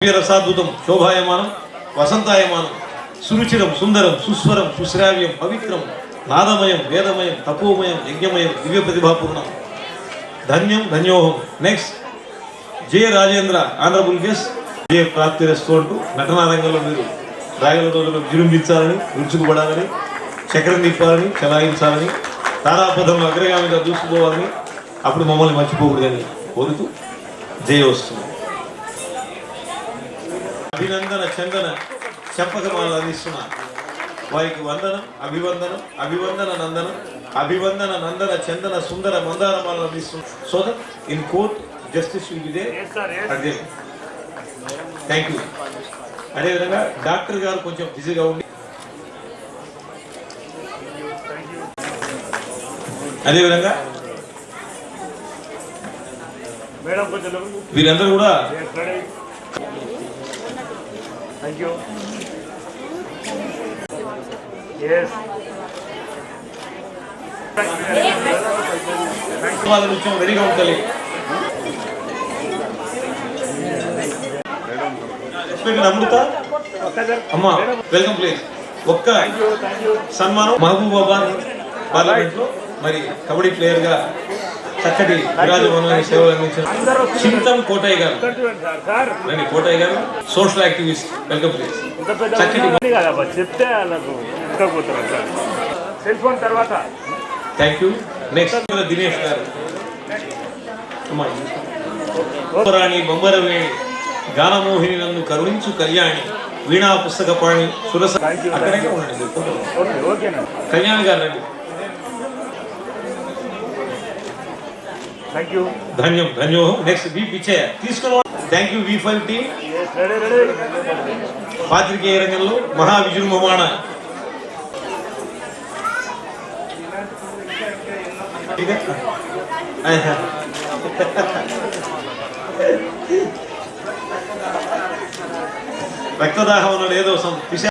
రసాద్భుతం శోభాయమానం వసంతాయమానం సురుచిరం సుందరం సుస్వరం సుశ్రావ్యం పవిత్రం నాదమయం వేదమయం తపోమయం యజ్ఞమయం దివ్య ప్రతిభాపూర్ణం ధన్యం ధన్యోహం. Next J Rajendra honourable guest. J Prapti restaurant నటనా రంగంలో మీరు రాయల రోజుల్లో విజృంభించాలని విరుచుకుపడాలని చక్రం తిప్పాలని చలాయించాలని తారాపథంలో అగ్రగామిగా దూసుకుపోవాలని అప్పుడు మమ్మల్ని మర్చిపోకూడదని కోరుతూ జయ వస్తుంది. అభినందన చందన చెంపకమాలను అందిస్తున్నారు. వారికి వందనం అభివందనం అభివందన నందనం అభివందన నందన చందన సుందర మందారమాలను అందిస్తున్నారు. So that in court justice will be there. Thank you. అదేవిధంగా డాక్టర్ గారు కొంచెం బిజీగా ఉండి అదేవిధంగా వీరందరూ కూడా Thank you. Yes. వాళ్ళ నుంచి రెడీగా ఉంటుంది. అమృత అమ్మ వెల్కమ్ ప్లీజ్. ఒక్క సన్మానం మహబూబాబాద్ పార్లమెంట్ లో మరి కబడ్డీ ప్లేయర్ గా చక్కటి విరాజమానమైన సేవలు అందించిన చింతం కోటయ్య గారు. రండి కోటయ్య గారు, సోషల్ యాక్టివిస్ట్. Welcome please. చెప్తే సెల్ ఫోన్ తర్వాత. Thank you. నెక్స్ట్ దినేష్ గారు. రాణి బొమ్మరవేణి గానమోహిని నన్ను కరుణించు కళ్యాణి వీణా పుస్తకపాణి సురస అక్కడే ఉండండి. కళ్యాణ్ గారు రండి. Thank you. ధన్యం ధన్యోహం. నెక్స్ట్ వి పిచ్చయ్య తీసుకుని. Thank you V5 team. పాత్రికేయ రంగంలో మహా విజృంభమాణ రక్తదాహం అన్నాడు ఏదో